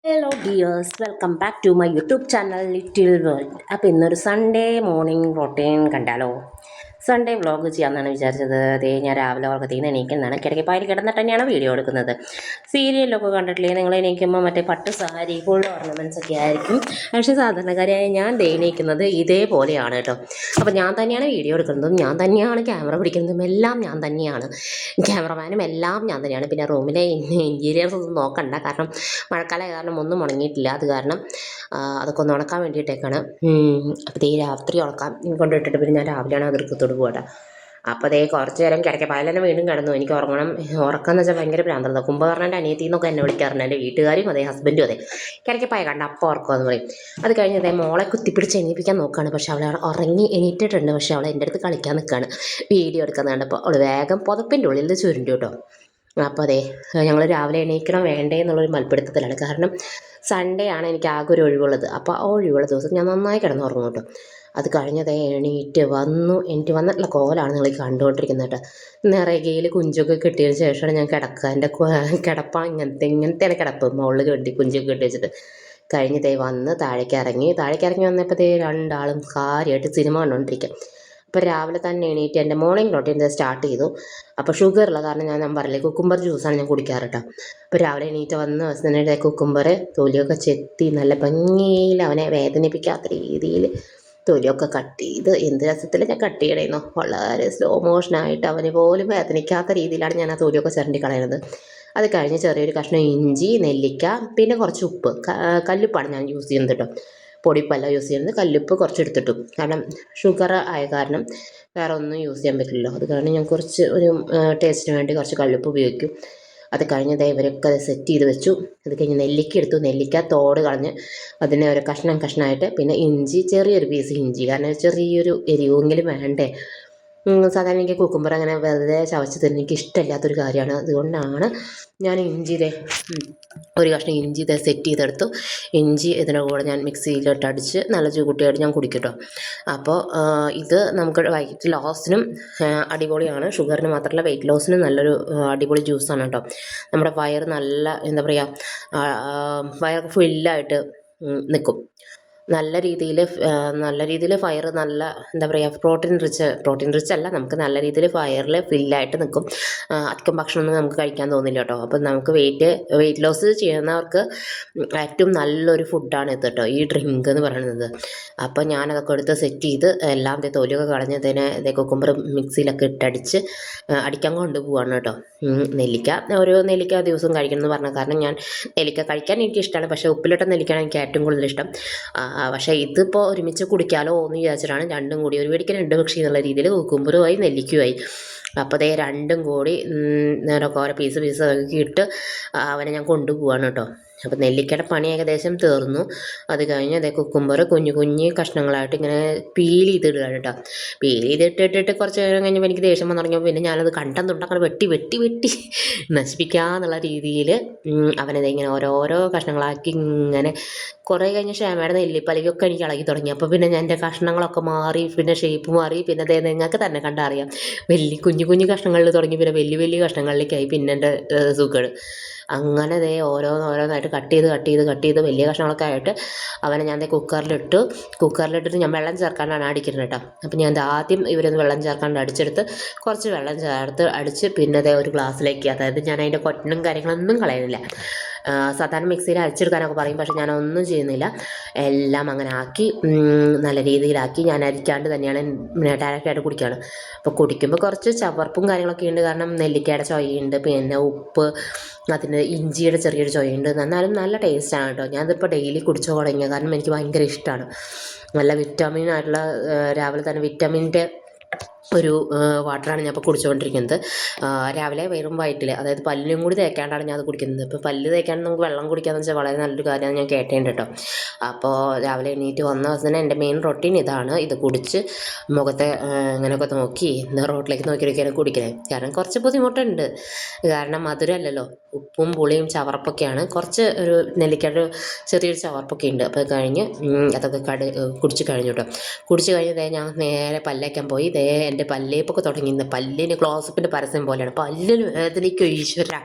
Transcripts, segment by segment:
Hello dears, welcome back to my YouTube channel little world. അപ്പോൾ ഇന്നൊരു Sunday morning routine കണ്ടാലോ? Sunday vlog ചെയ്യാമെന്നാണ് വിചാരിച്ചത്. അതേ, ഞാൻ രാവിലെ ഉറക്കത്തിൽ നിന്ന് എണീക്കുന്നതാണ്. കിടക്കിപ്പായിൽ കിടന്നിട്ട് തന്നെയാണ് വീഡിയോ എടുക്കുന്നത്. സീരിയലൊക്കെ കണ്ടിട്ടില്ലേ നിങ്ങൾ? എണീക്കുമ്പോൾ മറ്റേ പട്ട് സാരി ഫുൾ ഓർണമെൻറ്റ്സ് ഒക്കെ ആയിരിക്കും. പക്ഷേ സാധാരണക്കാരിയായ ഞാൻ എണീക്കുന്നത് ഇതേപോലെയാണ് കേട്ടോ. അപ്പോൾ ഞാൻ തന്നെയാണ് വീഡിയോ എടുക്കുന്നതും ഞാൻ തന്നെയാണ് ക്യാമറ പിടിക്കുന്നതും എല്ലാം ഞാൻ തന്നെയാണ്. ക്യാമറമാനും എല്ലാം ഞാൻ തന്നെയാണ്. പിന്നെ റൂമിലെ ഇൻറ്റീരിയേഴ്സ് ഒന്നും നോക്കണ്ട, കാരണം മഴക്കാലമായ കാരണം ഒന്നും ഉണങ്ങിയിട്ടില്ല. അത് കാരണം അതൊക്കെ ഒന്ന് ഉണക്കാൻ വേണ്ടിയിട്ടേക്കാണ്. അപ്പോൾ ഈ രാത്രി ഉണക്കാൻ കൊണ്ടിട്ടിട്ട് പിന്നെ ഞാൻ രാവിലെയാണ് അതിർക്കത്തോട് പോകട്ടെ. അപ്പോൾ അതേ കുറച്ച് നേരം കിടക്കപ്പായിൽ തന്നെ വീണ്ടും കിടന്നു. എനിക്ക് ഉറങ്ങണം. ഉറക്കമെന്ന് വെച്ചാൽ ഭയങ്കര ഭ്രാന്തത. കുംഭകർണൻ്റെ അനിയത്തി എന്നൊക്കെ എന്നെ വിളിക്കാറുണ്ട്. എൻ്റെ വീട്ടുകാരും അതെ, ഹസ്ബൻഡും അതെ. കിടക്കപ്പായ കണ്ട അപ്പോൾ ഉറക്കമെന്ന് പറയും. അത് കഴിഞ്ഞ് അതേ മോളെ കുത്തിപ്പിടിച്ച് എണീപ്പിക്കാൻ നോക്കുകയാണ്. പക്ഷെ അവൾ ഉറങ്ങി എണീറ്റിട്ടുണ്ട്. പക്ഷെ അവൾ എൻ്റെ അടുത്ത് കളിക്കാൻ നിൽക്കുകയാണ്. വീഡിയോ എടുക്കുന്നത് കണ്ടപ്പോൾ അവൾ വേഗം പുതപ്പിൻ്റെ ഉള്ളിൽ ചുരുണ്ടു കേട്ടോ. അപ്പോൾ അതെ, ഞങ്ങൾ രാവിലെ എണീക്കണം വേണ്ടേ എന്നുള്ളൊരു മൽപ്പിടുത്തത്തിലാണ്. കാരണം സൺഡേ ആണ് എനിക്ക് ആകെ ഒരു ഒഴിവുള്ളത്. അപ്പോൾ ആ ഒഴിവുള്ള ദിവസം ഞാൻ നന്നായി കിടന്നുറങ്ങും കേട്ടോ. അത് കഴിഞ്ഞതേ എണീറ്റ് വന്നിട്ടുള്ള കോലാണ് നിങ്ങൾ കണ്ടുകൊണ്ടിരിക്കുന്നത് കേട്ടോ. നിറകയിൽ കുഞ്ചൊക്കെ കെട്ടിയതിന് ശേഷമാണ് ഞാൻ കിടക്കുക. എൻ്റെ കിടപ്പാണ് ഇങ്ങനത്തെ കിടപ്പ്. മുകളിൽ കെട്ടി കുഞ്ചൊക്കെ കെട്ടി വെച്ചിട്ട് കഴിഞ്ഞതേ വന്ന് താഴേക്ക് ഇറങ്ങി വന്നപ്പോൾ രണ്ടാളും കാര്യമായിട്ട് സിനിമ കണ്ടുകൊണ്ടിരിക്കുക. അപ്പോൾ രാവിലെ തന്നെ എണീറ്റ് എൻ്റെ മോർണിംഗ് റൊട്ടീൻ സ്റ്റാർട്ട് ചെയ്തു. അപ്പോൾ ഷുഗറുള്ള കാരണം ഞാൻ പറയില്ലേ, കുക്കുംബർ ജ്യൂസാണ് ഞാൻ കുടിക്കാറ് കേട്ടോ. അപ്പോൾ രാവിലെ എണീറ്റ് വന്ന് തന്നെ കുക്കുംബർ തൊലിയൊക്കെ ചെത്തി നല്ല ഭംഗിയിൽ അവനെ വേദനിപ്പിക്കാത്ത രീതിയിൽ തൊലിയൊക്കെ കട്ട് ചെയ്ത്, എന്ത് രസത്തിൽ ഞാൻ കട്ട് ചെയ്യണേന്നോ, വളരെ സ്ലോ മോഷനായിട്ട് അവന് പോലും വേദനിക്കാത്ത രീതിയിലാണ് ഞാൻ ആ തൊലിയൊക്കെ ചിരണ്ടി കളയുന്നത്. അത് കഴിഞ്ഞ് ചെറിയൊരു കഷ്ണം ഇഞ്ചി, നെല്ലിക്ക, പിന്നെ കുറച്ച് ഉപ്പ്, കല്ലുപ്പാണ് ഞാൻ യൂസ് ചെയ്യുന്നത് കേട്ടോ. പൊടിപ്പല്ല യൂസ് ചെയ്യുന്നത്, കല്ലുപ്പ് കുറച്ച് എടുത്തിട്ടു. കാരണം ഷുഗർ ആയ കാരണം വേറെ ഒന്നും യൂസ് ചെയ്യാൻ പറ്റില്ലല്ലോ. അത് കാരണം ഞാൻ കുറച്ച് ഒരു ടേസ്റ്റിന് വേണ്ടി കുറച്ച് കല്ലുപ്പ് ഉപയോഗിക്കും. അത് കഴിഞ്ഞ് ഇവരൊക്കെ അത് സെറ്റ് ചെയ്ത് വെച്ചു. അത് കഴിഞ്ഞ് നെല്ലിക്ക എടുത്തു. നെല്ലിക്ക തോട് കളഞ്ഞ് അതിനെ ഒരു കഷ്ണമായിട്ട്, പിന്നെ ഇഞ്ചി, ചെറിയൊരു പീസ് ഇഞ്ചി, കാരണം ചെറിയൊരു എരിവെങ്കിലും വേണ്ടേ. സാധാരണ എനിക്ക് കുക്കുംബർ അങ്ങനെ വെറുതെ ചവച്ച് തരുന്ന എനിക്ക് ഇഷ്ടമില്ലാത്തൊരു കാര്യമാണ്. അതുകൊണ്ടാണ് ഞാൻ ഒരു കഷ്ണം ഇഞ്ചി സെറ്റ് ചെയ്തെടുത്തു. ഇഞ്ചി ഇതിൻ്റെ കൂടെ ഞാൻ മിക്സിയിലിട്ട് അടിച്ച് നല്ല ചൂകുട്ടിയായിട്ട് ഞാൻ കുടിക്കും കേട്ടോ. അപ്പോൾ ഇത് നമുക്ക് വെയിറ്റ് ലോസിനും അടിപൊളിയാണ്. ഷുഗറിന് മാത്രമല്ല, വെയിറ്റ് ലോസിനും നല്ലൊരു അടിപൊളി ജ്യൂസാണ് കേട്ടോ. നമ്മുടെ വയറ് നല്ല എന്താ പറയുക, വയറ് ഫുള്ളായിട്ട് നിൽക്കും. നല്ല രീതിയിൽ ഫയർ നല്ല എന്താ പറയുക, പ്രോട്ടീൻ റിച്ച് അല്ല, നമുക്ക് നല്ല രീതിയിൽ ഫയറിൽ ഫില്ലായിട്ട് നിൽക്കും. അധികം ഭക്ഷണമൊന്നും നമുക്ക് കഴിക്കാൻ തോന്നില്ല കേട്ടോ. അപ്പം നമുക്ക് വെയിറ്റ് ലോസ് ചെയ്യുന്നവർക്ക് ഏറ്റവും നല്ലൊരു ഫുഡാണ് ഇത് കേട്ടോ, ഈ ഡ്രിങ്ക് എന്ന് പറയുന്നത്. അപ്പോൾ ഞാനതൊക്കെ എടുത്ത് സെറ്റ് ചെയ്ത് എല്ലാം തൊലിയൊക്കെ കളഞ്ഞതിനെ കുക്കുംബർ മിക്സിയിലൊക്കെ ഇട്ടടിച്ച് അടിക്കാൻ കൊണ്ടുപോവാണ് കേട്ടോ. ഒരു നെല്ലിക്ക ദിവസം കഴിക്കണം എന്ന് പറഞ്ഞ കാരണം ഞാൻ നെല്ലിക്ക കഴിക്കാൻ എനിക്ക് ഇഷ്ടമാണ്. പക്ഷേ ഉപ്പിലിട്ട നെല്ലിക്കാണ് എനിക്ക് ഏറ്റവും കൂടുതൽ ഇഷ്ടം. പക്ഷേ ഇതിപ്പോൾ ഒരുമിച്ച് കുടിക്കാമല്ലോ എന്ന് വിചാരിച്ചിട്ടാണ് രണ്ടും കൂടി ഒരു വെടിക്ക് രണ്ട് പക്ഷി എന്നുള്ള രീതിയിൽ കുക്കുംബറുമായി നെല്ലിക്കുമായി. അപ്പോൾ അതേ രണ്ടും കൂടി ഓരോ പീസ് ഇട്ട് അവനെ ഞാൻ കൊണ്ടുപോവാണ് കേട്ടോ. അപ്പോൾ നെല്ലിക്കയുടെ പണി ഏകദേശം തീർന്നു. അത് കഴിഞ്ഞ് അതേ കുക്കുംബർ കുഞ്ഞു കഷ്ണങ്ങളായിട്ട് ഇങ്ങനെ പീൽ ചെയ്തിടുകയാണ് കേട്ടോ. പീൽ ചെയ്തിട്ടിട്ട് കുറച്ച് നേരം കഴിഞ്ഞപ്പോൾ എനിക്ക് ദേഷ്യം വന്നു തുടങ്ങിയപ്പോൾ പിന്നെ ഞാനത് കണ്ടെന്നുണ്ടാക്കണം വെട്ടി നശിപ്പിക്കാന്നുള്ള രീതിയിൽ അവനത് ഇങ്ങനെ ഓരോരോ കഷ്ണങ്ങളാക്കി ഇങ്ങനെ കുറേ കഴിഞ്ഞ് ക്ഷമയുടെ നെല്ലിപ്പലകൊക്കെ എനിക്ക് ഇളകി തുടങ്ങി. അപ്പോൾ പിന്നെ ഞാൻ എൻ്റെ കഷ്ണങ്ങളൊക്കെ മാറി, പിന്നെ ഷേപ്പ് മാറി, പിന്നെ അതേ നിങ്ങൾക്ക് തന്നെ കണ്ടറിയാം, കുഞ്ഞു കഷ്ണങ്ങളിൽ തുടങ്ങി, പിന്നെ വലിയ കഷ്ണങ്ങളിലേക്കായി പിന്നെ എൻ്റെ സുഖേട്. അങ്ങനെ അതേ ഓരോന്നായിട്ട് കട്ട് ചെയ്ത് വലിയ കഷ്ണങ്ങളൊക്കെ ആയിട്ട് അവനെ ഞാൻ കുക്കറിലിട്ടിട്ട് ഞാൻ വെള്ളം ചേർക്കാണ്ടാണ് അടിക്കുന്നത് കേട്ടോ. അപ്പം ഞാൻ ആദ്യം ഇവരൊന്ന് വെള്ളം ചേർക്കാണ്ട് അടിച്ചെടുത്ത് കുറച്ച് വെള്ളം ചേർത്ത് അടിച്ച് പിന്നെ അതേ ഒരു ഗ്ലാസ്സിലേക്ക്, അതായത് ഞാൻ അതിൻ്റെ കൊറ്റനും കാര്യങ്ങളൊന്നും കളയുന്നില്ല. സാധാരണ മിക്സിയിൽ അരിച്ചെടുക്കാനൊക്കെ പറയും, പക്ഷെ ഞാനൊന്നും ചെയ്യുന്നില്ല. എല്ലാം അങ്ങനെ ആക്കി നല്ല രീതിയിലാക്കി ഞാൻ അരിക്കാണ്ട് തന്നെയാണ് ഡയറക്റ്റായിട്ട് കുടിക്കുകയാണ്. അപ്പോൾ കുടിക്കുമ്പോൾ കുറച്ച് ചവർപ്പും കാര്യങ്ങളൊക്കെ ഉണ്ട്, കാരണം നെല്ലിക്കയുടെ ചൊയ്യുണ്ട്, പിന്നെ ഉപ്പ്, അതിന് ഇഞ്ചിയുടെ ചെറിയൊരു ചൊയ്യുണ്ട്. എന്നാലും നല്ല ടേസ്റ്റാണ് കേട്ടോ. ഞാനിതിപ്പോൾ ഡെയിലി കുടിച്ചു തുടങ്ങിയ കാരണം എനിക്ക് ഭയങ്കര ഇഷ്ടമാണ്. നല്ല വിറ്റാമിൻ ആയിട്ടുള്ള, രാവിലെ തന്നെ വിറ്റാമിൻ്റെ ഒരു വാട്ടറാണ് ഞാൻ ഇപ്പോൾ കുടിച്ചുകൊണ്ടിരിക്കുന്നത്. രാവിലെ വെറും വയറ്റിൽ, അതായത് പല്ലിനും കൂടി തേക്കാണ്ടാണ് ഞാൻ അത് കുടിക്കുന്നത്. ഇപ്പോൾ പല്ല് തേക്കാണ്ട് നമുക്ക് വെള്ളം കുടിക്കാമെന്ന് വെച്ചാൽ വളരെ നല്ലൊരു കാര്യമാണ്, ഞാൻ കേട്ടിട്ടുണ്ട് കേട്ടോ. അപ്പോൾ രാവിലെ എണീറ്റ് വന്ന ദിവസം എൻ്റെ മെയിൻ റൊട്ടീൻ ഇതാണ്. ഇത് കുടിച്ച് മുഖത്തെ ഇങ്ങനെയൊക്കെ നോക്കി റോട്ടിലേക്ക് നോക്കിയൊക്കെയാണ് കുടിക്കുന്നത്. കാരണം കുറച്ച് ബുദ്ധിമുട്ടുണ്ട്, കാരണം മധുരമല്ലല്ലോ, ഉപ്പും പുളിയും ചവർപ്പൊക്കെയാണ്. കുറച്ച് ഒരു നെല്ലിക്കയുടെ ചെറിയൊരു ചവർപ്പൊക്കെ ഉണ്ട്. അപ്പോൾ കഴിഞ്ഞ് അതൊക്കെ കുടിച്ച് കഴിഞ്ഞു കേട്ടോ. കുടിച്ച് കഴിഞ്ഞ് ഞാൻ നേരെ പല്ലേക്കാൻ പോയി. എൻ്റെ പല്ലേപ്പൊക്കെ തുടങ്ങി. പല്ലിന് ക്ലോസപ്പിൻ്റെ പരസ്യം പോലെയാണ്, പല്ലിന് വേദനയ്ക്കും ഈശ്വര.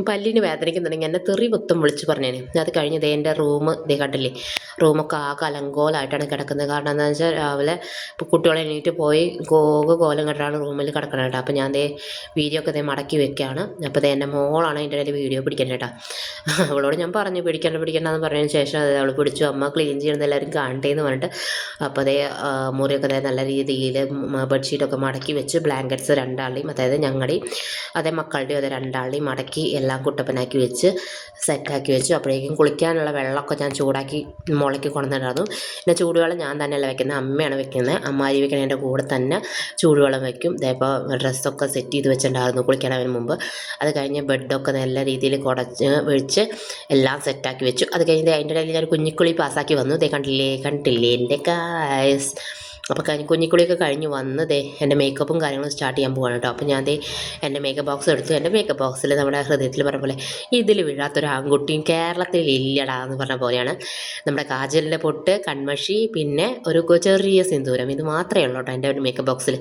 പല്ലിന് വേദനിക്കുന്നുണ്ടെങ്കിൽ എന്നെ തെറി മൊത്തം വിളിച്ച് പറഞ്ഞേനെ. അത് കഴിഞ്ഞ് എൻ്റെ റൂം കണ്ടില്ലേ, റൂമൊക്കെ ആകെ അലങ്കോലമായിട്ടാണ് കിടക്കുന്നത്. കാരണം എന്താണെന്ന് വെച്ചാൽ രാവിലെ ഇപ്പോൾ കുട്ടികളെ എണീറ്റ് പോയി കോലം കണ്ടാണ് റൂമിൽ കിടക്കണം കേട്ടോ. അപ്പോൾ ഞാൻ വീഡിയോ ഒക്കെ മടക്കി വെക്കുകയാണ്. അപ്പോൾ എൻ്റെ മോളാണ് അതിൻ്റെ ഇടയിൽ വീഡിയോ പിടിക്കുന്നത് കേട്ടോ. അവളോട് ഞാൻ പറഞ്ഞു പിടിക്കണ്ടെന്ന് പറഞ്ഞതിന് ശേഷം അവൾ പിടിച്ചു, അമ്മ ക്ലീൻ ചെയ്യണത് എല്ലാവരും കാണട്ടെ എന്ന് പറഞ്ഞിട്ട്. അപ്പോൾ മുറിയൊക്കെ നല്ല രീതിയിൽ ബെഡ്ഷീറ്റൊക്കെ മടക്കി വെച്ച് ബ്ലാങ്കറ്റ്സ് രണ്ടാളുടെയും, അതായത് ഞങ്ങളുടെയും മക്കളുടെയും രണ്ടാളുടെയും മടക്കി എല്ലാം കുട്ടപ്പനാക്കി വെച്ച് സെറ്റാക്കി വെച്ചു. അപ്പോഴേക്കും കുളിക്കാനുള്ള വെള്ളമൊക്കെ ഞാൻ ചൂടാക്കി മുളയ്ക്ക് കൊണ്ടുവന്നിട്ടുണ്ടായിരുന്നു. പിന്നെ ചൂടുവെള്ളം ഞാൻ തന്നെയല്ല വെക്കുന്നത്, അമ്മയാണ് വെക്കുന്നത്. അമ്മ അരി വെക്കുന്നതിൻ്റെ കൂടെ തന്നെ ചൂടുവെള്ളം വെക്കും. ഇതേപ്പോൾ ഡ്രസ്സൊക്കെ സെറ്റ് ചെയ്ത് വെച്ചിട്ടുണ്ടായിരുന്നു കുളിക്കാനതിന് മുമ്പ്. അത് കഴിഞ്ഞ് ബെഡൊക്കെ നല്ല രീതിയിൽ വെച്ച് എല്ലാം സെറ്റാക്കി വെച്ചു. അത് കഴിഞ്ഞ് അതിൻ്റെ ഇടയിൽ ഞാൻ കുഞ്ഞിക്കുളി പാസ്സാക്കി വന്നു. കണ്ടില്ലേ എൻ്റെ ഗായ്സ്. അപ്പോൾ കുഞ്ഞിക്കുളിയൊക്കെ കഴിഞ്ഞ് വന്ന് എൻ്റെ മേക്കപ്പും കാര്യങ്ങളും സ്റ്റാർട്ട് ചെയ്യാൻ പോവാണ് കേട്ടോ. അപ്പോൾ ഞാൻ എൻ്റെ മേക്കപ്പ് ബോക്സ് എടുത്തു. എൻ്റെ മേക്കപ്പ് ബോക്സിൽ നമ്മുടെ ഹൃദയത്തിൽ പറഞ്ഞ പോലെ ഇതിൽ വീഴാത്തൊരു ആൺകുട്ടിയും കേരളത്തിൽ ഇല്ലടാ എന്ന് പറഞ്ഞ പോലെയാണ്. നമ്മുടെ കാജലിൻ്റെ പൊട്ട്, കൺമഷി, പിന്നെ ഒരു ചെറിയ സിന്ദൂരം, ഇത് മാത്രമേ ഉള്ളൂ കേട്ടോ എൻ്റെ ഒരു മേക്കപ്പ് ബോക്സിൽ.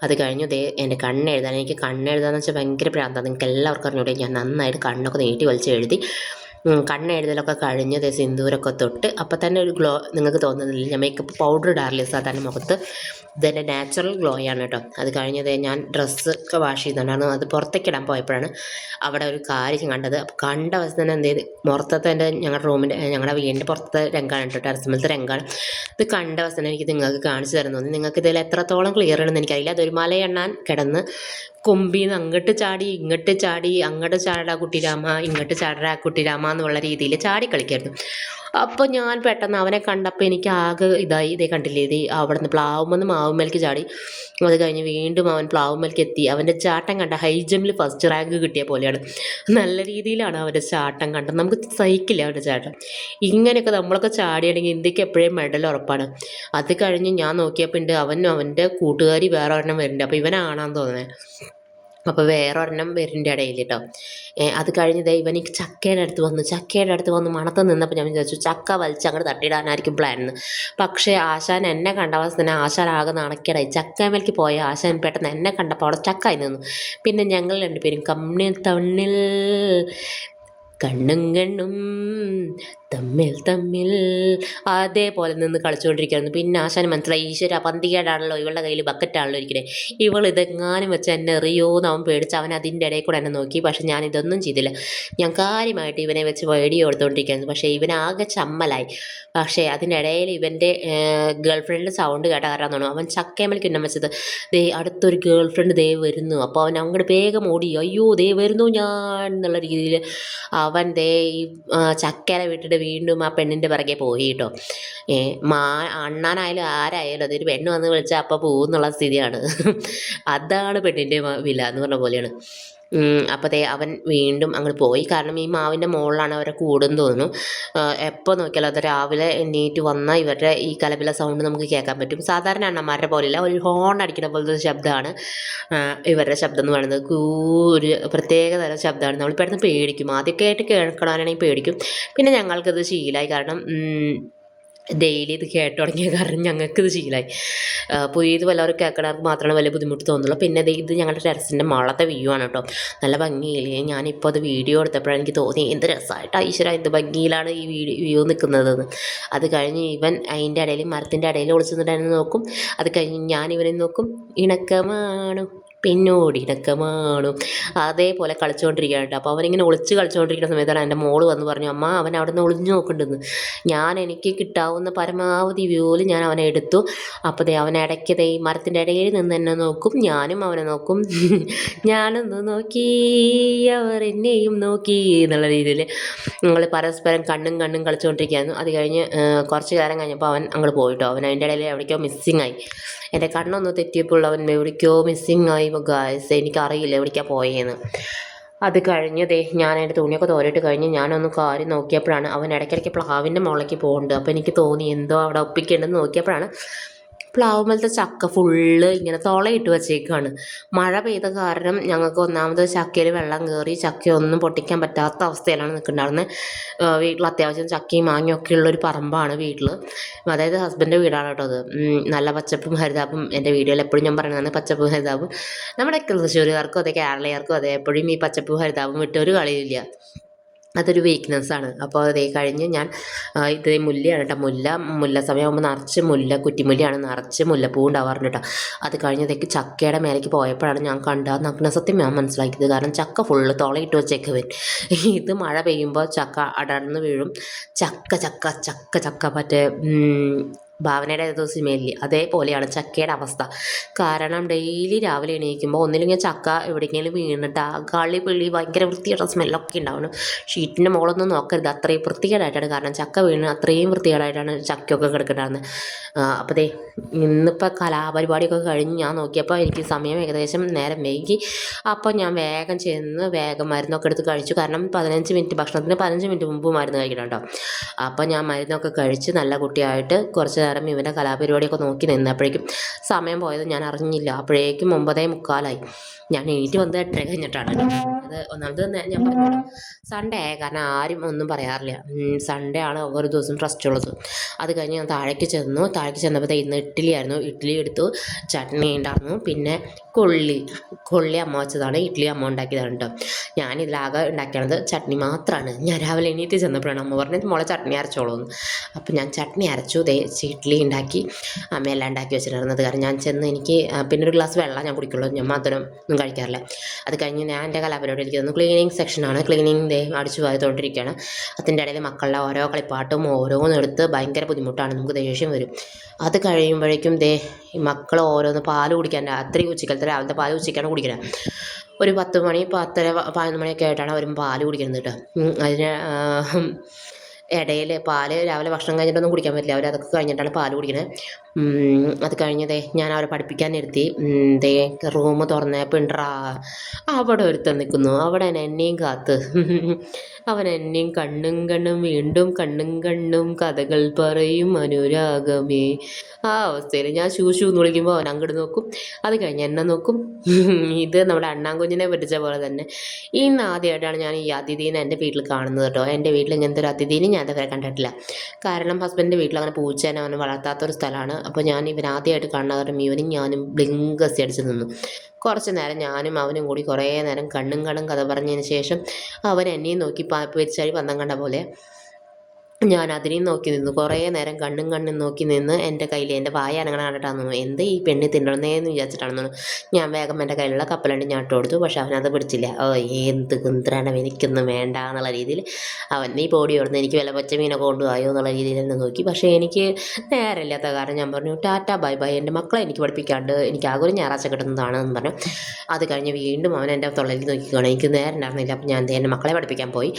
അത് കഴിഞ്ഞു എൻ്റെ കണ്ണെഴുതാൻ, എനിക്ക് കണ്ണെഴുതാന്ന് വെച്ചാൽ ഭയങ്കര പ്രാന്താണ്. നിങ്ങൾക്ക് എല്ലാവർക്കും അറിഞ്ഞൂടെ, ഞാൻ നന്നായിട്ട് കണ്ണൊക്കെ നീട്ടി വലിച്ച് എഴുതി. കണ്ണെഴുതലൊക്കെ കഴിഞ്ഞ് സിന്ദൂരൊക്കെ തൊട്ട് അപ്പോൾ തന്നെ ഒരു ഗ്ലോ നിങ്ങൾക്ക് തോന്നുന്നില്ല. ഞാൻ മേക്കപ്പ് പൗഡർ ഇടാറില്ല സാധാരണ മുഖത്ത്, ഇതെൻ്റെ നാച്ചുറൽ ഗ്ലോയാണ് കേട്ടോ. അത് കഴിഞ്ഞത് ഞാൻ ഡ്രസ്സൊക്കെ വാഷ് ചെയ്തിട്ടുണ്ടായിരുന്നു. അത് പുറത്തേക്ക് ഇടാൻ പോയപ്പോഴാണ് അവിടെ ഒരു കാര്യം കണ്ടത്. അപ്പോൾ കണ്ട അവസ്ഥ തന്നെ എന്ത് ചെയ്ത് പുറത്തത്തെ ഞങ്ങളുടെ വീടിൻ്റെ പുറത്തെ രംഗമാണ് കേട്ടോ, ടെറസിമലത്തെ രംഗമാണ്. ഇത് കണ്ട അവസ്ഥ തന്നെ എനിക്ക് നിങ്ങൾക്ക് കാണിച്ചു തരുന്നു. നിങ്ങൾക്ക് ഇതിൽ എത്രത്തോളം ക്ലിയർ ആണെന്ന് എനിക്കറിയില്ല. അതൊരു മലയെണ്ണാൻ കിടന്ന് കൊമ്പിന്ന് അങ്ങോട്ട് ചാടി ഇങ്ങോട്ട് ചാടി, അങ്ങോട്ട് ചാടടാ കുട്ടിരാമ, ഇങ്ങോട്ട് ചാടടാ കുട്ടിരാമ എന്നുള്ള രീതിയിൽ ചാടി കളിക്കായിരുന്നു. അപ്പോൾ ഞാൻ പെട്ടെന്ന് അവനെ കണ്ടപ്പോൾ എനിക്ക് ആകെ ഇതേ കണ്ടില്ലേ, അവിടെ നിന്ന് പ്ലാവുമെന്ന് മാവുമ്മേലേക്ക് ചാടി. അത് കഴിഞ്ഞ് വീണ്ടും അവൻ പ്ലാവുമ്മേലേക്ക് എത്തി. അവൻ്റെ ചാട്ടം കണ്ട ഹൈ ജമ്പിൽ ഫസ്റ്റ് റാങ്ക് കിട്ടിയ പോലെയാണ്. നല്ല രീതിയിലാണ് അവൻ്റെ ചാട്ടം കണ്ടത്. നമുക്ക് സഹിക്കില്ല അവൻ്റെ ചാട്ടം. ഇങ്ങനെയൊക്കെ നമ്മളൊക്കെ ചാടിയാണെങ്കിൽ ഇന്ത്യക്ക് എപ്പോഴും മെഡൽ ഉറപ്പാണ്. അത് കഴിഞ്ഞ് ഞാൻ നോക്കിയപ്പോൾ ഉണ്ട് അവൻ്റെ കൂട്ടുകാരി വേറെ ഒരെണ്ണം വരുന്നുണ്ട്. അപ്പോൾ ഇവനാണെന്ന് തോന്നുന്നത്. അപ്പോൾ വേറെ ഒരെണ്ണം വരുന്നുണ്ട് ഇടയിൽ കേട്ടോ. അത് കഴിഞ്ഞ് ഇവനിക്ക് ചക്കയുടെ അടുത്ത് വന്ന് മണത്ത് നിന്നപ്പോൾ ഞാൻ വിചാരിച്ചു ചക്ക വലിച്ച് അങ്ങോട്ട് തട്ടിയിടാനായിരിക്കും പ്ലാൻ എന്ന്. പക്ഷേ ആശാൻ എന്നെ കണ്ട അവസ്ഥ തന്നെ ആശാൻ ആകെ നാണക്കേടായി. ചക്കമേലേക്ക് പോയ ആശാൻ പെട്ടെന്ന് എന്നെ കണ്ടപ്പോൾ അവിടെ ചക്കായി നിന്നു. പിന്നെ ഞങ്ങൾ രണ്ടുപേരും തമ്മിൽ കണ്ണും തമ്മിൽ അതേപോലെ നിന്ന് കളിച്ചുകൊണ്ടിരിക്കുകയായിരുന്നു. പിന്നെ ആശാന് മനസ്സിലായി, ഈശ്വര പന്തികേടാണല്ലോ, ഇവളുടെ കയ്യിൽ ബക്കറ്റാണല്ലോ ഇരിക്കണേ, ഇവൾ ഇതെങ്ങാനും വെച്ച് എന്നെ എറിയോന്ന് അവൻ പേടിച്ച് അവൻ അതിൻ്റെ ഇടയിൽ കൂടെ എന്നെ നോക്കി. പക്ഷെ ഞാൻ ഇതൊന്നും ചെയ്തില്ല. ഞാൻ കാര്യമായിട്ട് ഇവനെ വെച്ച് വീഡിയോ എടുത്തുകൊണ്ടിരിക്കുകയായിരുന്നു. പക്ഷേ ഇവനാകെ ചമ്മലായി. പക്ഷേ അതിനിടയിൽ ഇവൻ്റെ ഗേൾഫ്രണ്ടിൻ്റെ സൗണ്ട് കേട്ട കാരണം തോന്നുന്നു അവൻ ചക്കേമലേക്ക് ഉന്നം വെച്ചത്. അടുത്തൊരു ഗേൾഫ്രണ്ട് വരുന്നു. അപ്പോൾ അവൻ അങ്ങോട്ട് വേഗം ഓടി, അയ്യോ വരുന്നു ഞാൻ എന്നുള്ള രീതിയിൽ അവൻ ഈ ചക്കേനെ വിട്ടിട്ട് വീണ്ടും ആ പെണ്ണിൻ്റെ പിറകെ പോയി കേട്ടോ. അണ്ണാനായാലും ആരായാലും അതൊരു പെണ്ണ് വന്ന് വിളിച്ചാൽ അപ്പം പോകുന്നുള്ള സ്ഥിതിയാണ്. അതാണ് പെണ്ണിൻ്റെ വില എന്ന് പറഞ്ഞ പോലെയാണ്. അപ്പോൾ അവൻ വീണ്ടും അങ്ങോട്ട് പോയി. കാരണം ഈ മാവിൻ്റെ മുകളിലാണ് അവരെ കൂടുന്ന് തോന്നുന്നു. എപ്പോൾ നോക്കിയാലും അത് രാവിലെ എണീറ്റ് വന്നാൽ ഇവരുടെ ഈ കലപില സൗണ്ട് നമുക്ക് കേൾക്കാൻ പറ്റും. സാധാരണ അണ്ണന്മാരുടെ പോലെയല്ല, ഒരു ഹോൺ അടിക്കുന്ന പോലത്തെ ശബ്ദമാണ് ഇവരുടെ ശബ്ദം എന്ന് പറയുന്നത്. ഒരു പ്രത്യേക തരം ശബ്ദമാണ്. നമ്മൾ പെട്ടെന്ന് പേടിക്കും. ആദ്യമൊക്കെ ആയിട്ട് കേൾക്കണമെങ്കിൽ പേടിക്കും. പിന്നെ ഞങ്ങൾക്കത് ശീലമായി. കാരണം ഡെയിലി ഇത് കേട്ട് തുടങ്ങിയ കാരണം ഞങ്ങൾക്കിത് ശീലമായി. പുതിയത് വല്ലവരും കേൾക്കണവർക്ക് മാത്രമാണ് വലിയ ബുദ്ധിമുട്ട് തോന്നുള്ളൂ. പിന്നെ ഇത് ഞങ്ങളുടെ ടെറസിൻ്റെ മുകളത്തെ വ്യൂ ആണ് കേട്ടോ. നല്ല ഭംഗിയില്ലേ. ഞാനിപ്പോൾ അത് വീഡിയോ എടുത്തപ്പോഴാണ് എനിക്ക് തോന്നി എന്ത് രസമായിട്ട് ഈശ്വര എന്ത് ഭംഗിയിലാണ് ഈ വ്യൂ നിൽക്കുന്നതെന്ന്. അത് കഴിഞ്ഞ് ഇവൻ അതിൻ്റെ ഇടയിൽ മരത്തിൻ്റെ ഇടയിൽ ഒളിച്ചിട്ടുണ്ടായിരുന്നു നോക്കും. അത് കഴിഞ്ഞ് ഞാൻ ഇവനെ നോക്കും, ഇണക്കമാണ് പിന്നോടിടക്കമാണു അതേപോലെ കളിച്ചുകൊണ്ടിരിക്കുകയാണ്. അപ്പോൾ അവനിങ്ങനെ ഒളിച്ച് കളിച്ചുകൊണ്ടിരിക്കുന്ന സമയത്താണ് എൻ്റെ മോള് വന്ന് പറഞ്ഞു, അമ്മ അവൻ അവിടെ നിന്ന് ഒളിഞ്ഞു നോക്കുന്നുണ്ടെന്ന്. ഞാൻ എനിക്ക് കിട്ടാവുന്ന പരമാവധി വ്യൂവിൽ ഞാൻ അവനെ എടുത്തു. അപ്പോൾ അവൻ ഇടയ്ക്ക് ഈ മരത്തിൻ്റെ ഇടയിൽ നിന്ന് എന്നെ നോക്കും, ഞാനും അവനെ നോക്കും. ഞാനൊന്ന് നോക്കി അവർ എന്നെയും നോക്കി എന്നുള്ള രീതിയിൽ ഞങ്ങൾ പരസ്പരം കണ്ണും കളിച്ചുകൊണ്ടിരിക്കുകയായിരുന്നു. അത് കഴിഞ്ഞ് കുറച്ച് കാലം കഴിഞ്ഞപ്പോൾ അവൻ അങ്ങോട്ട് പോയിട്ടോ. അവൻ അതിൻ്റെ ഇടയിൽ എവിടേക്കോ മിസ്സിങ് ആയി. എൻ്റെ കണ്ണൊന്ന് തെറ്റിയപ്പോൾ അവൻ എവിടേക്കോ മിസ്സിങ് ആയി ഗായ്സ്. എനിക്കറിയില്ല എവിടേക്കാണ് പോയെന്ന്. അത് കഴിഞ്ഞ് ഞാൻ എൻ്റെ തുണിയൊക്കെ തോരിട്ട് കഴിഞ്ഞ് ഞാനൊന്ന് കാര്യം നോക്കിയപ്പോഴാണ് അവൻ ഇടയ്ക്കിടയ്ക്ക് പ്ലാവിൻ്റെ മുകളിലേക്ക് പോകുന്നുണ്ട്. അപ്പോൾ എനിക്ക് തോന്നി എന്തോ അവിടെ ഒപ്പിക്കേണ്ടെന്ന് നോക്കിയപ്പോഴാണ് പ്ലാവുമ്മലത്തെ ചക്ക ഫുള്ള് ഇങ്ങനെ തുളയിട്ട് വെച്ചേക്കാണ്. മഴ പെയ്ത കാരണം ഞങ്ങൾക്ക് ഒന്നാമത് ചക്കയിൽ വെള്ളം കയറി ചക്കയൊന്നും പൊട്ടിക്കാൻ പറ്റാത്ത അവസ്ഥയിലാണ് നിൽക്കുന്നുണ്ടായിരുന്നത്. വീട്ടിൽ അത്യാവശ്യം ചക്കയും മാങ്ങയും ഒക്കെ ഉള്ളൊരു പറമ്പാണ് വീട്ടിൽ. അതായത് ഹസ്ബൻഡിൻ്റെ വീടാണ് കേട്ടോ അത്. നല്ല പച്ചപ്പും ഹരിതാപും എൻ്റെ വീഡിയോയിൽ എപ്പോഴും ഞാൻ പറയുന്നതാണ് പച്ചപ്പും ഹരിതാപും. നമ്മുടെ തൃശ്ശൂരുകാർക്കും അതെ കേരളീയർക്കും അതെ എപ്പോഴും ഈ പച്ചപ്പും ഹരിതാപും വിട്ട് ഒരു കളിയില്ല. അതൊരു വീക്ക്നെസ്സാണ്. അപ്പോൾ അതേ കഴിഞ്ഞ് ഞാൻ ഇത് മുല്ലയാണ് കേട്ടോ. മുല്ല സമയമാകുമ്പോൾ നിറച്ച് കുറ്റിമുല്ലയാണ്, നിറച്ച് മുല്ലപ്പൂ ഉണ്ടാവാറുണ്ട് കേട്ടോ. അത് കഴിഞ്ഞതേക്ക് ചക്കയുടെ മേലേക്ക് പോയപ്പോഴാണ് ഞാൻ കണ്ട സത്യം ഞാൻ മനസ്സിലാക്കിയത്. കാരണം ചക്ക ഫുള്ള് തുളയിട്ട് വെച്ചേക്ക് വരും. ഇത് മഴ പെയ്യുമ്പോൾ ചക്ക അടർന്ന് വീഴും. ചക്ക ചക്ക ചക്ക ചക്ക മറ്റേ ഭാവനയുടെ ഏതോ സിനിമയില്ലേ അതേപോലെയാണ് ചക്കയുടെ അവസ്ഥ. കാരണം ഡെയിലി രാവിലെ എണീക്കുമ്പോൾ ഒന്നില്ലെങ്കിൽ ചക്ക എവിടെയെങ്കിലും വീണിട്ട് ആ കളി പിള്ളി ഭയങ്കര വൃത്തിയുടെ സ്മെല്ലൊക്കെ ഉണ്ടാവണം. ഷീറ്റിൻ്റെ മുകളൊന്നും നോക്കരുത്, അത്രയും വൃത്തികേടായിട്ടാണ്. കാരണം ചക്ക വീണ് അത്രയും വൃത്തികേടായിട്ടാണ് ചക്കയൊക്കെ കിടക്കുന്നുണ്ടായിരുന്നത്. അപ്പോൾ ദേ ഇന്നിപ്പോൾ കലാപരിപാടിയൊക്കെ കഴിഞ്ഞ് ഞാൻ നോക്കിയപ്പോൾ എനിക്ക് സമയം ഏകദേശം നേരം വൈകി. അപ്പോൾ ഞാൻ വേഗം മരുന്നൊക്കെ എടുത്ത് കഴിച്ചു. കാരണം 15 മിനിറ്റ് ഭക്ഷണത്തിന് 15 മിനിറ്റ് മുമ്പ് മരുന്ന് കഴിക്കണം കേട്ടോ. അപ്പോൾ ഞാൻ മരുന്നൊക്കെ കഴിച്ച് നല്ല കുട്ടിയായിട്ട് കുറച്ച് നേരം ഇവൻ്റെ കലാപരിപാടിയൊക്കെ നോക്കി നിന്നപ്പോഴേക്കും സമയം പോയത് ഞാൻ അറിഞ്ഞില്ല. അപ്പോഴേക്കും 9:45. ഞാൻ എണീറ്റ് വന്നത് 8:30 കഴിഞ്ഞിട്ടാണ്. അത് ഒന്നാമത് ഞാൻ പറഞ്ഞു സൺഡേ ആയ കാരണം ആരും ഒന്നും പറയാറില്ല. സൺഡേ ആണ് ഒരു ദിവസം ട്രസ്റ്റ് ഉള്ളത്. അത് കഴിഞ്ഞ് ഞാൻ താഴേക്ക് ചെന്നപ്പോൾ ഇന്ന് ഇഡ്ഡലി ആയിരുന്നു. ഇഡ്ഡലി എടുത്തു, ചട്നി ഉണ്ടായിരുന്നു, പിന്നെ കൊള്ളി അമ്മ വെച്ചതാണ്, ഇഡ്ഡലി അമ്മ ഉണ്ടാക്കിയതാണ് കേട്ടോ. ഞാനിതിലാകെ ഉണ്ടാക്കിയത് ചട്നി മാത്രമാണ്. ഞാൻ രാവിലെ എണീറ്റ് ചെന്നപ്പോഴാണ് അമ്മ പറഞ്ഞത് മോളെ ചട്നി അരച്ചോളൂ എന്ന്. അപ്പോൾ ഞാൻ ചട്നി അരച്ചു, ഇഡ്ഡലി ഉണ്ടാക്കി അമ്മയെല്ലാം ഉണ്ടാക്കി വെച്ചിട്ടുണ്ടായിരുന്നത്. കാരണം ഞാൻ ചെന്ന് എനിക്ക് പിന്നെ ഒരു ഗ്ലാസ് വെള്ളം ഞാൻ കുടിക്കുള്ളൂ, ഞാൻ മധുരം ഒന്നും കഴിക്കാറില്ല. അത് കഴിഞ്ഞ് ഞാൻ എൻ്റെ കലാപരിപാടിയിലേക്ക് തന്നു. ക്ലീനിങ് സെക്ഷനാണ്. ക്ലീനിങ് അടിച്ചു പോയതുകൊണ്ടിരിക്കുകയാണ്. അതിൻ്റെ ഇടയിൽ മക്കളുടെ ഓരോ കളിപ്പാട്ടും ഓരോന്നെടുത്ത് ഭയങ്കര ബുദ്ധിമുട്ടാണ്, നമുക്ക് ദേഷ്യം വരും. അത് കഴിയുമ്പോഴേക്കും മക്കൾ ഓരോന്ന് പാല് കുടിക്കാൻ രാത്രി രാവിലത്തെ പാല് ഉച്ചയ്ക്കാണ് കുടിക്കുന്നത്. ഒരു 10 മണി 10:30 11 മണിയൊക്കെ ആയിട്ടാണ് അവർ പാല് കുടിക്കുന്നത് കേട്ടോ. അതിന് ഇടയിൽ പാല് രാവിലെ ഭക്ഷണം കഴിഞ്ഞിട്ടൊന്നും കുടിക്കാൻ പറ്റില്ല, അതൊക്കെ കഴിഞ്ഞിട്ടാണ് പാല് കുടിക്കുന്നത്. അത് കഴിഞ്ഞതേ ഞാൻ അവരെ പഠിപ്പിക്കാൻ നിർത്തി. റൂം തുറന്നപ്പോണ്ടാ അവിടെ ഒരുത്തൻ നിൽക്കുന്നു. അവിടെ എന്നെയും കാത്ത് അവൻ എന്നെയും കണ്ണും വീണ്ടും കണ്ണും കഥകൾ പറയും അനുരാഗമേ. ആ അവസ്ഥയിൽ ഞാൻ ഷൂ എന്ന് വിളിക്കുമ്പോൾ അവൻ അങ്ങോട്ട് നോക്കും, അത് കഴിഞ്ഞ് എന്നെ നോക്കും. ഇത് നമ്മുടെ അണ്ണാൻകുഞ്ഞിനെ പറ്റിച്ച പോലെ തന്നെ. ഇന്ന് ആദ്യമായിട്ടാണ് ഞാൻ ഈ അതിഥീനെ എൻ്റെ വീട്ടിൽ കാണുന്നത് കേട്ടോ. എൻ്റെ വീട്ടിൽ ഇങ്ങനത്തെ ഒരു അതിഥീനെ ഞാൻ ഇതുവരെ കണ്ടിട്ടില്ല. കാരണം ഹസ്ബൻഡിൻ്റെ വീട്ടിൽ അങ്ങനെ പൂച്ചേനെ അവന് വളർത്താത്തൊരു സ്ഥലമാണ്. അപ്പോൾ ഞാൻ ഇവനാദ്യമായിട്ട് കാണുന്ന കാരണം ഇവനും ഞാനും ബ്ലിങ്കസി അടിച്ച് നിന്നു. കുറച്ച് നേരം ഞാനും അവനും കൂടി കുറേ നേരം കണ്ണും കഥ പറഞ്ഞതിന് ശേഷം അവൻ എന്നെയും നോക്കി പെരിച്ചാഴി പന്തം കണ്ട പോലെ ഞാൻ അതിനെയും നോക്കി നിന്നു. കുറേ നേരം കണ്ണും നോക്കി നിന്ന് എൻ്റെ കയ്യിൽ എൻ്റെ വായ അനങ്ങനെ കണ്ടിട്ടാന്ന് തോന്നുന്നു. എന്ത് ഈ പെണ്ണി തിന്നണമെന്നേന്ന് വിചാരിച്ചിട്ടാണെന്ന് തോന്നുന്നു. ഞാൻ വേഗം എൻ്റെ കയ്യിലുള്ള കപ്പലണ്ടി ഞാൻ ഇട്ട് കൊടുത്തു. പക്ഷെ അവനത് പിടിച്ചില്ല. എന്ത് കുന്ത്രാണ്, എനിക്കൊന്നും വേണ്ട എന്നുള്ള രീതിയിൽ അവൻ നീ പോടി ഓടുന്നു, എനിക്ക് വില പച്ച മീനൊക്കെ കൊണ്ടുപോയോ എന്നുള്ള രീതിയിൽ തന്നെ നോക്കി. പക്ഷേ എനിക്ക് നേരമില്ലാത്ത കാരണം ഞാൻ പറഞ്ഞു ടാറ്റ ബൈ ബൈ, എൻ്റെ മക്കളെ എനിക്ക് പഠിപ്പിക്കാണ്ട് എനിക്ക് ആകെ ഒരു ഞായറാഴ്ച കിട്ടുന്നതാണെന്ന് പറഞ്ഞു. അത് കഴിഞ്ഞ് വീണ്ടും അവൻ എൻ്റെ തൊള്ളയിൽ നോക്കിക്കാണ്. എനിക്ക് നേരം ഉണ്ടായിരുന്നില്ല. അപ്പം ഞാൻ എൻ്റെ മക്കളെ പഠിപ്പിക്കാൻ പോയി.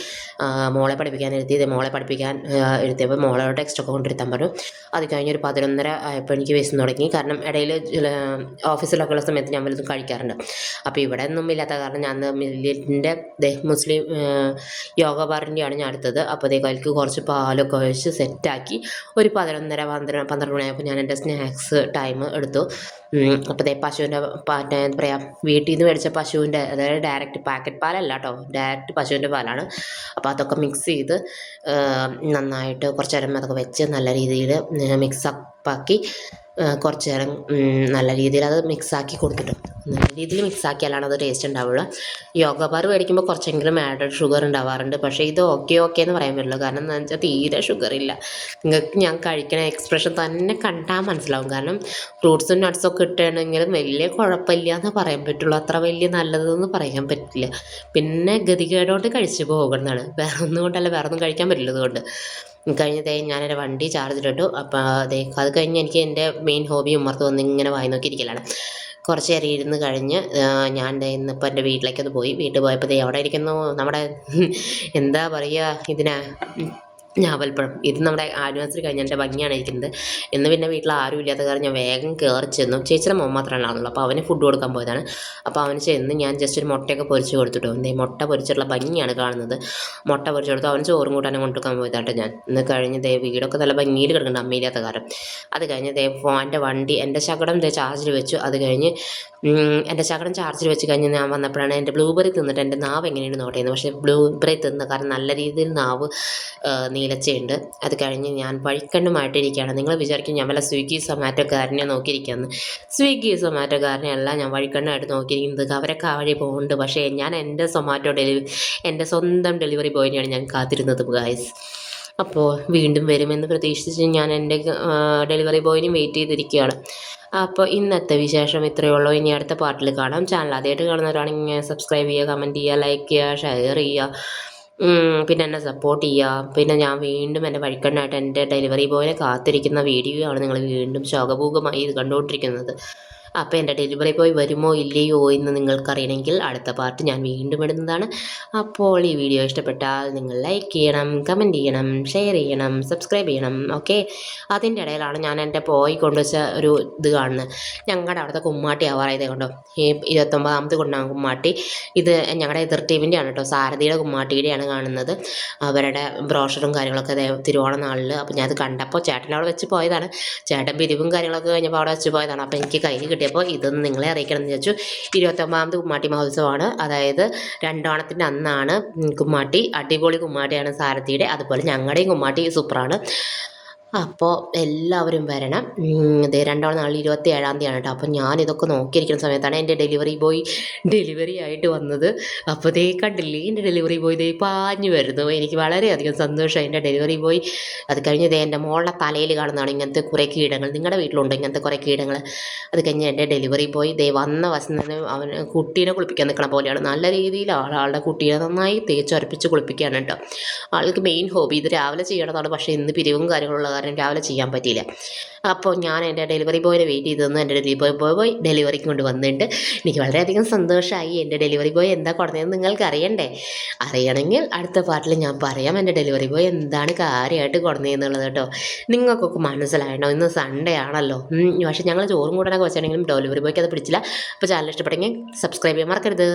മോളെ പഠിപ്പിക്കാൻ മോളെ പഠിപ്പിക്കാൻ എഴുതിയപ്പോൾ മോളോട് ടെക്സ്റ്റൊക്കെ കൊണ്ടിരുത്താൻ പറഞ്ഞു. അത് കഴിഞ്ഞൊരു 11:30 ആയപ്പോൾ എനിക്ക് വിശന്ന് തുടങ്ങി. കാരണം ഇടയിൽ ഓഫീസിലൊക്കെ ഉള്ള സമയത്ത് ഞാൻ വല്ലതും കഴിക്കാറുണ്ട്. അപ്പോൾ ഇവിടെ ഒന്നും ഇല്ലാത്ത കാരണം ഞാൻ മില്ലിൻ്റെ മുസ്ലിം യോഗ ബാറിൻ്റെയാണ് ഞാൻ എടുത്തത്. അപ്പോൾ അതിലേക്ക് കുറച്ച് പാലൊക്കെ ഒഴിച്ച് സെറ്റാക്കി ഒരു 11:30 12 മണിയായപ്പോൾ ഞാൻ എൻ്റെ സ്നാക്സ് ടൈം എടുത്തു. അപ്പോൾ പശുവിൻ്റെ എന്താ പറയുക, വീട്ടിൽ നിന്ന് മേടിച്ച പശുവിൻ്റെ, അതായത് ഡയറക്റ്റ് പാക്കറ്റ് പാലല്ല കേട്ടോ, ഡയറക്റ്റ് പശുവിൻ്റെ പാലാണ്. അപ്പോൾ അതൊക്കെ മിക്സ് ചെയ്ത് നന്നായിട്ട് കുറച്ച് നേരം അതൊക്കെ വെച്ച് നല്ല രീതിയിൽ മിക്സപ്പാക്കി കുറച്ച് നേരം നല്ല രീതിയിൽ അത് മിക്സാക്കി കൊടുത്തിട്ടു. നല്ല രീതിയിൽ മിക്സാക്കിയാലാണ് അത് ടേസ്റ്റ് ഉണ്ടാവുള്ളൂ. യോഗ ബാർ മേടിക്കുമ്പോൾ കുറച്ചെങ്കിലും ആഡഡ് ഷുഗർ ഉണ്ടാവാറുണ്ട്. പക്ഷേ ഇത് ഓക്കെ എന്ന് പറയാൻ പറ്റുള്ളൂ. കാരണം എന്താണെന്ന് വെച്ചാൽ തീരെ ഷുഗറില്ല. നിങ്ങൾക്ക് ഞാൻ കഴിക്കണ എക്സ്പ്രഷൻ തന്നെ കണ്ടാൽ മനസ്സിലാവും. കാരണം ഫ്രൂട്ട്സും നട്ട്സൊക്കെ ഇട്ടുകയാണെങ്കിലും വലിയ കുഴപ്പമില്ല എന്ന് പറയാൻ പറ്റുള്ളൂ. അത്ര വലിയ നല്ലതെന്ന് പറയാൻ പറ്റില്ല. പിന്നെ ഗതികേടോട്ട് കഴിച്ചു പോകുന്നതാണ്, വേറെ ഒന്നും കൊണ്ടല്ല, വേറെ ഒന്നും കഴിക്കാൻ പറ്റില്ല. അതുകൊണ്ട് കഴിഞ്ഞതേ ഞാനെൻ്റെ വണ്ടി ചാർജിലിട്ടു. അപ്പോൾ അത് കഴിഞ്ഞ് എനിക്ക് എൻ്റെ മെയിൻ ഹോബി ഉമ്മർത്ത് വന്ന് ഇങ്ങനെ വായി നോക്കിയിരിക്കലാണ്. കുറച്ച് നേരം ഇരുന്ന് കഴിഞ്ഞ് ഞാൻ ഇന്നിപ്പോൾ എൻ്റെ വീട്ടിലേക്കത് പോയി. വീട്ടിൽ പോയപ്പോൾ അവിടെ ഇരിക്കുന്നു നമ്മുടെ എന്താ പറയുക, ഞാവൽപ്പഴം ഇത് നമ്മുടെ ആനിവേഴ്സറി കഴിഞ്ഞതിൻ്റെ ഭംഗിയാണ് ഇരിക്കുന്നത്. ഇന്ന് പിന്നെ വീട്ടിൽ ആരും ഇല്ലാത്ത കാരണം ഞാൻ വേഗം കയറി ചെന്നു. ചേച്ചിയുടെ മോൻ മാത്രമാണ് ആണല്ലോ, അപ്പോൾ അവന് ഫുഡ് കൊടുക്കാൻ പോയതാണ്. അപ്പോൾ അവന് ചെന്ന് ഞാൻ ജസ്റ്റ് ഒരു മുട്ടയൊക്കെ പൊരിച്ച് കൊടുത്തിട്ടു. എന്തേ മുട്ട പൊരിച്ചിട്ടുള്ള ഭംഗിയാണ് കാണുന്നത്. മുട്ട പൊരിച്ച് കൊടുത്തു. അവന് ചോറും കൂട്ടാനും കൊണ്ടുവെക്കാൻ പോയതായിട്ട് ഞാൻ. ഇന്ന് കഴിഞ്ഞ് വീടൊക്കെ നല്ല ഭംഗിയിൽ കിടക്കുന്നുണ്ട് അമ്മയില്ലാത്ത കാരണം. അത് കഴിഞ്ഞ് എൻ്റെ വണ്ടി എൻ്റെ ശകടം ചാർജിൽ വെച്ചു. അത് കഴിഞ്ഞ് എൻ്റെ ശകടം ചാർജിൽ വെച്ച് കഴിഞ്ഞ് ഞാൻ വന്നപ്പോഴാണ് എൻ്റെ ബ്ലൂബെറി തിന്നിട്ട് എൻ്റെ നാവ് എങ്ങനെയാണ് നോട്ടേന്ന്. പക്ഷേ ബ്ലൂബെറി തിന്ന കാരണം നല്ല രീതിയിൽ നാവ് നീലച്ചയുണ്ട്. അത് കഴിഞ്ഞ് ഞാൻ വഴിക്കണ്ണുമായിട്ടിരിക്കുകയാണ്. നിങ്ങൾ വിചാരിക്കും ഞാൻ വല്ല സ്വിഗ്ഗി സൊമാറ്റോക്കാരനെ നോക്കിയിരിക്കുകയെന്ന്. സ്വിഗ്ഗി സൊമാറ്റോക്കാരനെ അല്ല ഞാൻ വഴിക്കണ്ണായിട്ട് നോക്കിയിരിക്കുന്നത്. അവരൊക്കെ ആ വഴി പോകുന്നുണ്ട്. പക്ഷേ ഞാൻ എൻ്റെ എൻ്റെ സ്വന്തം ഡെലിവറി ബോയിനെയാണ് ഞാൻ കാത്തിരുന്നത് ഗായ്സ്. അപ്പോൾ വീണ്ടും വരുമെന്ന് പ്രതീക്ഷിച്ച് ഞാൻ എൻ്റെ ഡെലിവറി ബോയിനും വെയിറ്റ് ചെയ്തിരിക്കുകയാണ്. അപ്പോൾ ഇന്നത്തെ വിശേഷം ഇത്രയേ ഉള്ളൂ. ഇനി അടുത്ത പാർട്ടിൽ കാണാം. ചാനൽ ആദ്യമായിട്ട് കാണുന്നവരാണെങ്കിൽ സബ്സ്ക്രൈബ് ചെയ്യുക, കമൻറ്റ് ചെയ്യുക, ലൈക്ക് ചെയ്യുക, ഷെയർ ചെയ്യുക, പിന്നെ എന്നെ സപ്പോർട്ട് ചെയ്യുക. പിന്നെ ഞാൻ വീണ്ടും എൻ്റെ വഴിക്കണ്ണായിട്ട് എൻ്റെ ഡെലിവറി ബോയിനെ കാത്തിരിക്കുന്ന വീഡിയോ ആണ് നിങ്ങൾ വീണ്ടും ശോകഭൂകമായി ഇത് കണ്ടുകൊണ്ടിരിക്കുന്നത്. അപ്പോൾ എൻ്റെ ഡെലിവറി ബോയ് വരുമോ ഇല്ലയോ എന്ന് നിങ്ങൾക്കറിയണമെങ്കിൽ അടുത്ത പാർട്ട് ഞാൻ വീണ്ടും ഇടുന്നതാണ്. അപ്പോൾ ഈ വീഡിയോ ഇഷ്ടപ്പെട്ടാൽ നിങ്ങൾ ലൈക്ക് ചെയ്യണം, കമൻറ്റ് ചെയ്യണം, ഷെയർ ചെയ്യണം, സബ്സ്ക്രൈബ് ചെയ്യണം. ഓക്കെ, അതിൻ്റെ ഇടയിലാണ് ഞാൻ എൻ്റെ പോയി കൊണ്ടുവച്ച ഒരു ഇത് കാണുന്നത്. ഞങ്ങളുടെ അവിടുത്തെ കുമ്മാട്ടി ആവാറായതേ കൊണ്ടോ, ഈ 29ാമത് കൊണ്ടാണ് കുമ്മാട്ടി. ഇത് ഞങ്ങളുടെ എതിർ ടീമിൻ്റെ ആണ് കേട്ടോ, സാരഥിയുടെ കുമ്മാട്ടിയുടെയാണ് കാണുന്നത്. അവരുടെ ബ്രോഷറും കാര്യങ്ങളൊക്കെ തിരുവോണ നാളിൽ. അപ്പോൾ ഞാൻ അത് കണ്ടപ്പോൾ ചേട്ടൻ അവിടെ വെച്ച് പോയതാണ്. ചേട്ടൻ പിരിവും കാര്യങ്ങളൊക്കെ കഴിഞ്ഞപ്പോൾ അവിടെ വെച്ച് പോയതാണ്. അപ്പോൾ എനിക്ക് കയ്യിൽ കിട്ടിയപ്പോൾ ഇതൊന്ന് നിങ്ങളെ അറിയിക്കണം എന്ന് വിചാരിച്ചു. 29ാമത് കുമ്മാട്ടി മഹോത്സവമാണ്. അതായത് 2 ഓണത്തിൻ്റെ അന്നാണ് കുമ്മാട്ടി. അടിപൊളി കുമ്മാട്ടിയാണ് സാരഥിയുടെ. അതുപോലെ ഞങ്ങളുടെയും കുമ്മാട്ടി സൂപ്പറാണ്. അപ്പോൾ എല്ലാവരും വരണം. 2 നാളിൽ 27-ാം തീയതിയാണ് കേട്ടോ. അപ്പോൾ ഞാനിതൊക്കെ നോക്കിയിരിക്കുന്ന സമയത്താണ് എൻ്റെ ഡെലിവറി ബോയ് ഡെലിവറി ആയിട്ട് വന്നത്. അപ്പോൾ കണ്ടില്ലേ എൻ്റെ ഡെലിവറി ബോയ് പാഞ്ഞു വരുന്നു. എനിക്ക് വളരെയധികം സന്തോഷമായി എൻ്റെ ഡെലിവറി ബോയ്. അത് കഴിഞ്ഞ് എൻ്റെ മോളുടെ തലയിൽ കാണുന്നതാണ് ഇങ്ങനത്തെ കുറേ കീടങ്ങൾ. നിങ്ങളുടെ വീട്ടിലുണ്ടോ ഇങ്ങനത്തെ കുറേ കീടങ്ങൾ? അത് കഴിഞ്ഞ് എൻ്റെ ഡെലിവറി ബോയ് വന്ന വസന്തന് അവന് കുട്ടീനെ കുളിപ്പിക്കാൻ നിൽക്കണ പോലെയാണ്. നല്ല രീതിയിൽ ആളുടെ കുട്ടീനെ നന്നായി തേച്ചൊരപ്പിച്ച് കുളിപ്പിക്കുകയാണ് കേട്ടോ. ആൾക്ക് മെയിൻ ഹോബി ഇത് രാവിലെ ചെയ്യണതാണ്. പക്ഷേ ഇന്ന് പിരിവും കാര്യങ്ങളുള്ള കാരണം രാവിലെ ചെയ്യാൻ പറ്റിയില്ല. അപ്പോൾ ഞാൻ എൻ്റെ ഡെലിവറി ബോയിനെ വെയിറ്റ് ചെയ്ത് തന്നു. എൻ്റെ ഡെലിവറി ബോയ് ഡെലിവറിക്ക് കൊണ്ട് വന്നിട്ടുണ്ട്. എനിക്ക് വളരെയധികം സന്തോഷമായി. എൻ്റെ ഡെലിവറി ബോയ് എന്താ കൊടുത്തതെന്ന് നിങ്ങൾക്ക് അറിയണ്ടേ? അറിയണമെങ്കിൽ അടുത്ത പാർട്ടിൽ ഞാൻ പറയാം എൻ്റെ ഡെലിവറി ബോയ് എന്താണ് കാര്യമായിട്ട് കൊടുത്തതെന്നുള്ളത് കേട്ടോ. നിങ്ങൾക്കൊക്കെ മനസ്സിലായണോ? ഇന്ന് സൺഡേ ആണല്ലോ. പക്ഷേ ഞങ്ങൾ ചോറും കൂടാനൊക്കെ വെച്ചിട്ടുണ്ടെങ്കിലും ഡെലിവറി ബോയ്ക്ക് അത് പിടിച്ചില്ല. അപ്പോൾ ചാനൽ ഇഷ്ടപ്പെട്ടെങ്കിൽ സബ്സ്ക്രൈബ് ചെയ്യാൻ മറക്കരുത്.